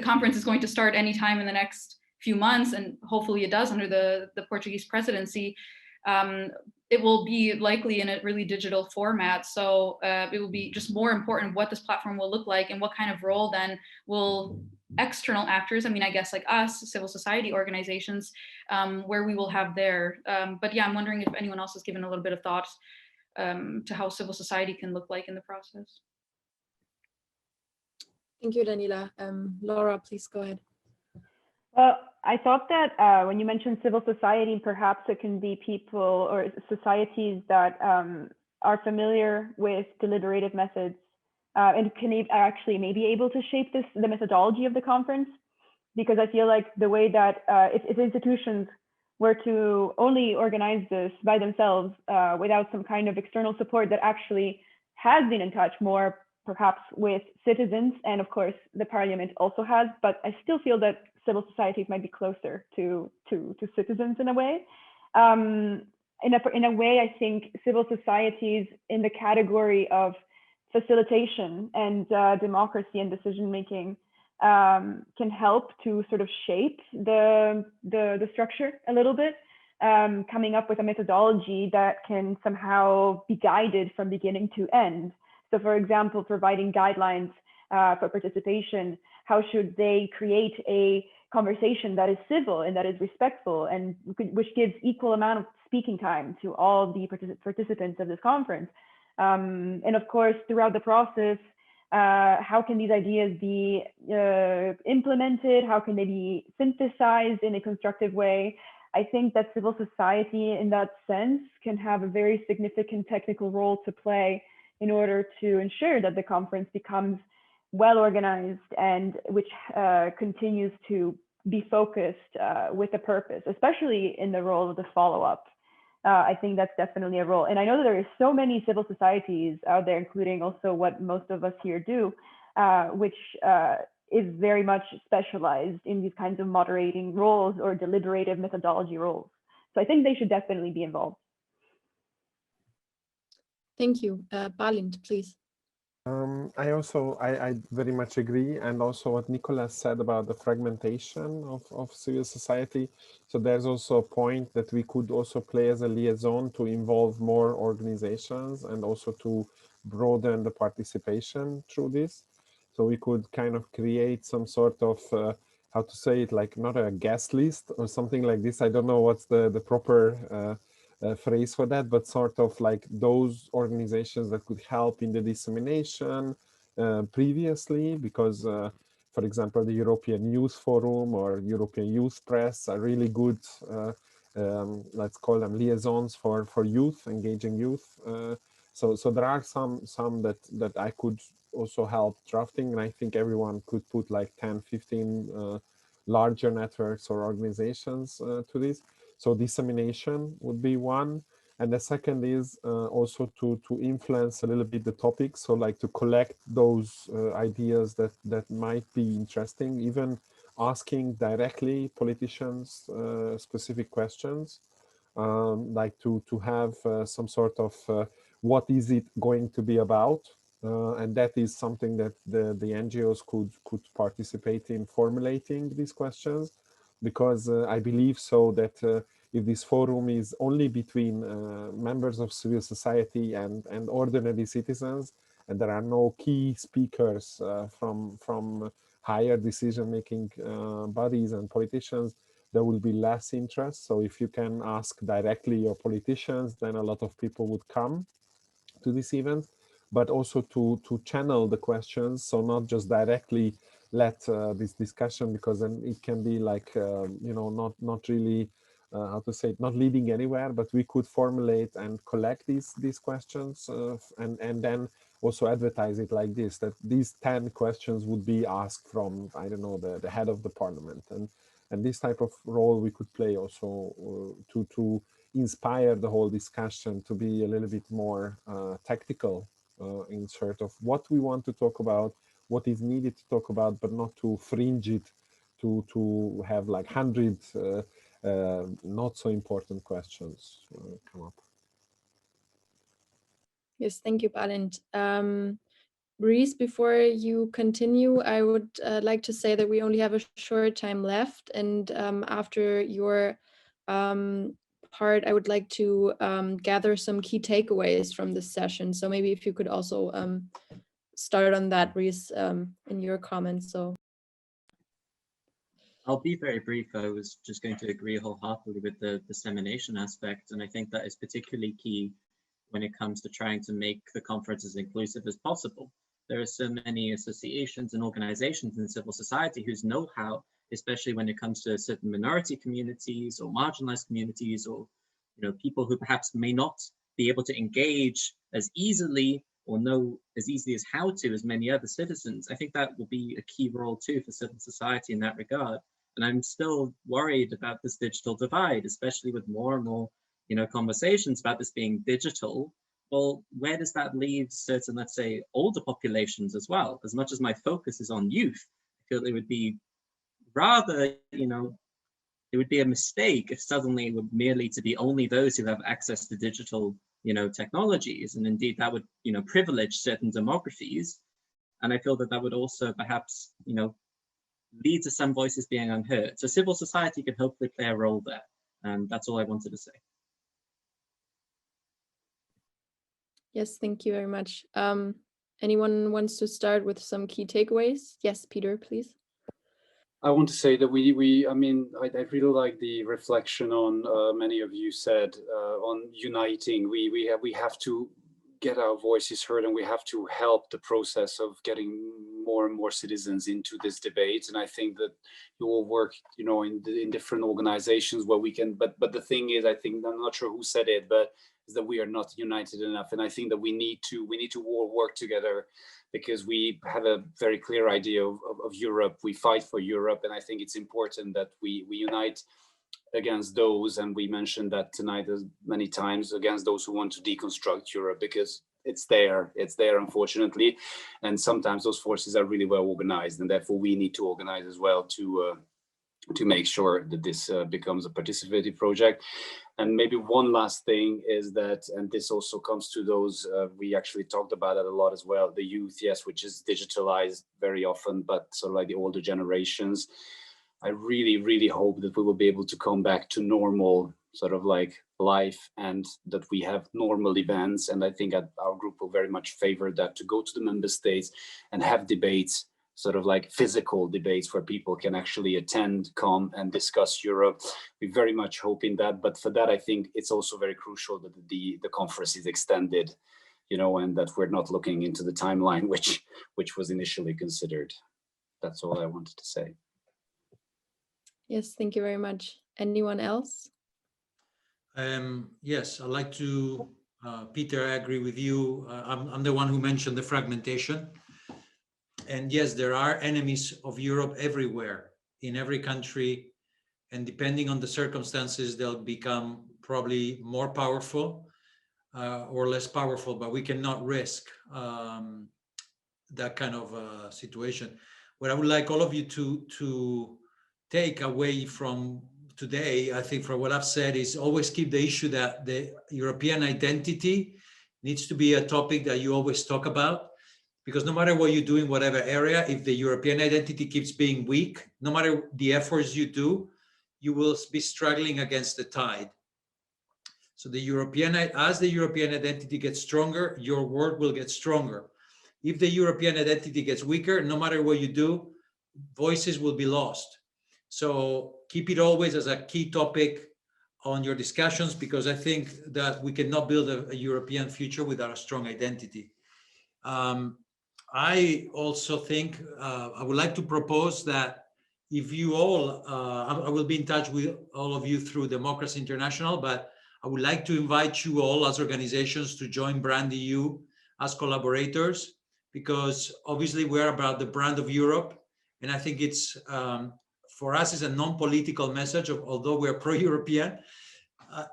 conference is going to start anytime in the next few months, and hopefully it does under the Portuguese presidency, it will be likely in a really digital format. So it will be just more important what this platform will look like, and what kind of role then will external actors, I mean, I guess like us, civil society organizations, where we will have there. But yeah, I'm wondering if anyone else has given a little bit of thought to how civil society can look like in the process. Thank you, Daniela. Laura, please go ahead. Well, I thought that when you mentioned civil society, perhaps it can be people or societies that are familiar with deliberative methods and can actually maybe able to shape the methodology of the conference. Because I feel like the way that if institutions were to only organize this by themselves without some kind of external support that actually has been in touch more perhaps with citizens, and of course the parliament also has, but I still feel that civil societies might be closer to citizens in a way. In a way, I think civil societies in the category of facilitation and democracy and decision making can help to sort of shape the structure a little bit, coming up with a methodology that can somehow be guided from beginning to end. So for example, providing guidelines for participation, how should they create a conversation that is civil and that is respectful, and which gives equal amount of speaking time to all the participants of this conference. And of course, throughout the process, how can these ideas be implemented? How can they be synthesized in a constructive way? I think that civil society in that sense can have a very significant technical role to play in order to ensure that the conference becomes well organized and which continues to be focused with a purpose, especially in the role of the follow-up. I think that's definitely a role. And I know that there are so many civil societies out there, including also what most of us here do, which is very much specialized in these kinds of moderating roles or deliberative methodology roles. So I think they should definitely be involved. Thank you. Balint, please. I very much agree, and also what Nicolas said about the fragmentation of civil society. So there's also a point that we could also play as a liaison to involve more organizations and also to broaden the participation through this. So we could kind of create some sort of, how to say it, like not a guest list or something like this. I don't know what's the proper phrase for that, but sort of like those organizations that could help in the dissemination previously, because, for example, the European Youth Forum or European Youth Press are really good, let's call them liaisons for youth, engaging youth. So there are some that I could also help drafting, and I think everyone could put like 10, 15 larger networks or organizations to this. So dissemination would be one. And the second is also to influence a little bit the topic. So like to collect those ideas that might be interesting, even asking directly politicians specific questions, like to have some sort of what is it going to be about? And that is something that the NGOs could participate in formulating these questions, because I believe so that if this forum is only between members of civil society and ordinary citizens, and there are no key speakers from higher decision-making bodies and politicians, there will be less interest. So if you can ask directly your politicians, then a lot of people would come to this event, but also to channel the questions. So not just directly let this discussion, because then it can be like, not really, how to say it, not leading anywhere, but we could formulate and collect these questions and then also advertise it like this, that these 10 questions would be asked from, I don't know, the head of the parliament. And this type of role we could play also to inspire the whole discussion to be a little bit more tactical in sort of what we want to talk about, what is needed to talk about, but not to fringe it to have like 100 not so important questions come up. Yes, thank you, Balint. Reese, before you continue, I would like to say that we only have a short time left, and after your part, I would like to gather some key takeaways from this session. So maybe if you could also start on that, Reese, in your comments. So I'll be very brief. I was just going to agree wholeheartedly with the dissemination aspect, and I think that is particularly key when it comes to trying to make the conference as inclusive as possible. There are so many associations and organizations in civil society whose know-how, especially when it comes to certain minority communities or marginalized communities, or people who perhaps may not be able to engage as easily or know as easily as how to as many other citizens. I think that will be a key role too for civil society in that regard. And I'm still worried about this digital divide, especially with more and more conversations about this being digital. Well, where does that leave certain, let's say, older populations as well? As much as my focus is on youth, I feel it would be rather, it would be a mistake if suddenly it would merely to be only those who have access to digital, technologies. And indeed, that would, privilege certain demographies. And I feel that that would also perhaps, lead to some voices being unheard. So civil society could hopefully play a role there. And that's all I wanted to say. yes, thank you very much. Anyone wants to start with some key takeaways? Yes, Peter, please. I want to say that I really like the reflection on many of you said on uniting. We have to get our voices heard, and we have to help the process of getting more and more citizens into this debate. And I think that you will work, in different organizations where we can. But the thing is, I think, I'm not sure who said it, but is that we are not united enough. And I think that we need to all work together, because we have a very clear idea of Europe. We fight for Europe, and I think it's important that we unite against those, and we mentioned that tonight as many times, against those who want to deconstruct Europe, because it's there, unfortunately, and sometimes those forces are really well organized, and therefore we need to organize as well to make sure that this becomes a participative project. And maybe one last thing is that, and this also comes to those, we actually talked about it a lot as well, the youth, yes, which is digitalized very often, but sort of like the older generations. I really, really hope that we will be able to come back to normal sort of like life, and that we have normal events. And I think our group will very much favor that, to go to the member states and have debates, sort of like physical debates where people can actually attend, come and discuss Europe. We very much hope in that. But for that, I think it's also very crucial that the conference is extended, you know, and that we're not looking into the timeline which was initially considered. That's all I wanted to say. Yes, thank you very much. Anyone else? Yes, I'd like to, Peter, I agree with you. I'm the one who mentioned the fragmentation. And yes, there are enemies of Europe everywhere, in every country. And depending on the circumstances, they'll become probably more powerful or less powerful, but we cannot risk that kind of situation. What I would like all of you to take away from today, I think from what I've said, is always keep the issue that the European identity needs to be a topic that you always talk about, because no matter what you do in whatever area, if the European identity keeps being weak, no matter the efforts you do, you will be struggling against the tide. So as the European identity gets stronger, your world will get stronger. If the European identity gets weaker, no matter what you do, voices will be lost. So keep it always as a key topic on your discussions, because I think that we cannot build a European future without a strong identity. I also think I would like to propose that if you all, I will be in touch with all of you through Democracy International, but I would like to invite you all as organizations to join Brand EU as collaborators, because obviously we're about the brand of Europe. And I think it's, for us, it's a non-political message, although we're pro-European.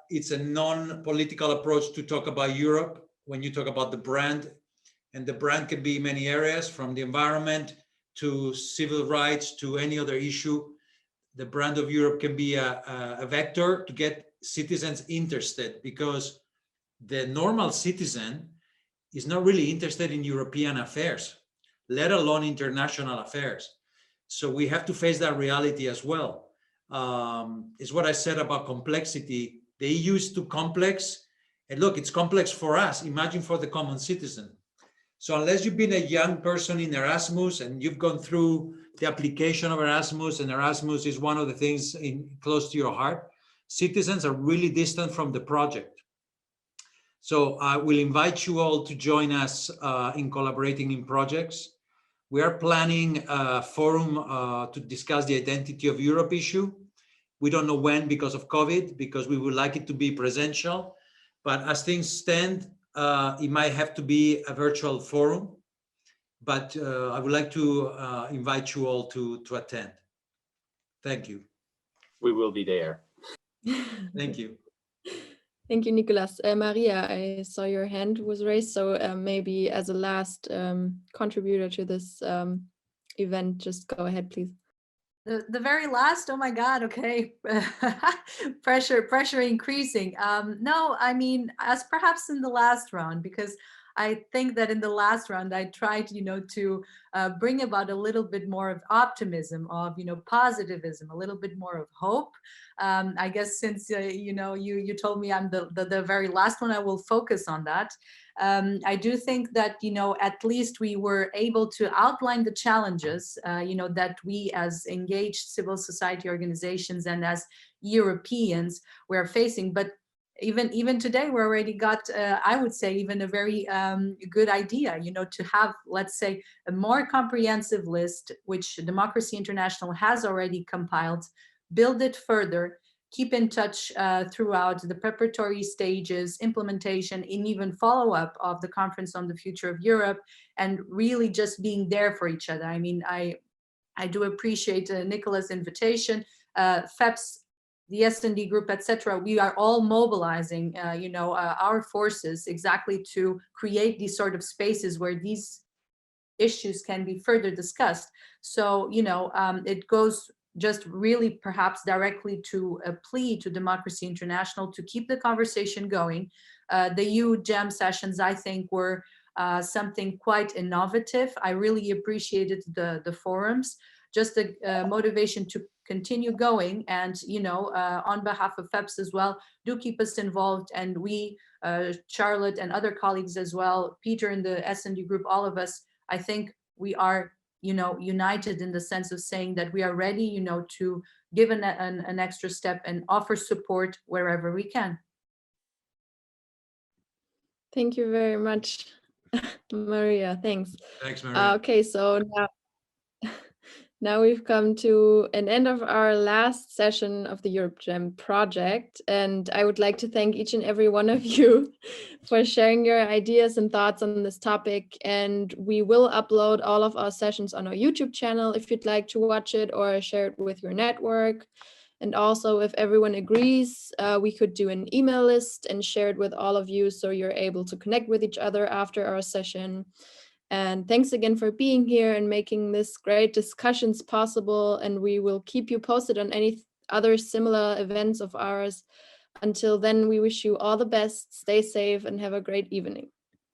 It's a non-political approach to talk about Europe when you talk about the brand. And the brand can be many areas, from the environment to civil rights to any other issue. The brand of Europe can be a vector to get citizens interested, because the normal citizen is not really interested in European affairs, let alone international affairs. So we have to face that reality as well. It's what I said about complexity. The EU is too complex. And look, it's complex for us. Imagine for the common citizen. So unless you've been a young person in Erasmus and you've gone through the application of Erasmus, and Erasmus is one of the things close to your heart, citizens are really distant from the project. So I will invite you all to join us in collaborating in projects. We are planning a forum to discuss the identity of Europe issue. We don't know when because of COVID, because we would like it to be presential. But as things stand, it might have to be a virtual forum. But I would like to invite you all to attend. Thank you. We will be there. Thank you. Thank you, Nicolas. Maria, I saw your hand was raised, so maybe as a last contributor to this event, just go ahead, please. The very last, oh my God, okay. pressure increasing. No, I mean, as perhaps in the last round, because I think that in the last round, I tried, to bring about a little bit more of optimism, of, positivism, a little bit more of hope. I guess since, you told me I'm the very last one, I will focus on that. I do think that, at least we were able to outline the challenges, that we as engaged civil society organizations and as Europeans we're facing. But even today, we already got, I would say, even a very good idea, to have, let's say, a more comprehensive list, which Democracy International has already compiled, build it further, keep in touch throughout the preparatory stages, implementation, and even follow-up of the Conference on the Future of Europe, and really just being there for each other. I mean, I do appreciate Nicolas' invitation, FEPS, the S&D group, etc. We are all mobilizing, our forces exactly to create these sort of spaces where these issues can be further discussed. So, it goes just really perhaps directly to a plea to Democracy International to keep the conversation going. The EU Jam sessions, I think, were something quite innovative. I really appreciated the forums, just a motivation to continue going. And, on behalf of FEPS as well, do keep us involved. And we, Charlotte and other colleagues as well, Peter in the S&D group, all of us, I think we are, united in the sense of saying that we are ready, to give an extra step and offer support wherever we can. Thank you very much, Maria. Thanks. Thanks, Maria. Okay, so now we've come to an end of our last session of the Europe Jam project, and I would like to thank each and every one of you for sharing your ideas and thoughts on this topic. And we will upload all of our sessions on our YouTube channel if you'd like to watch it or share it with your network. And also, if everyone agrees, we could do an email list and share it with all of you so you're able to connect with each other after our session. And thanks again for being here and making this great discussions possible. And we will keep you posted on any other similar events of ours. Until then, we wish you all the best, stay safe, and have a great evening.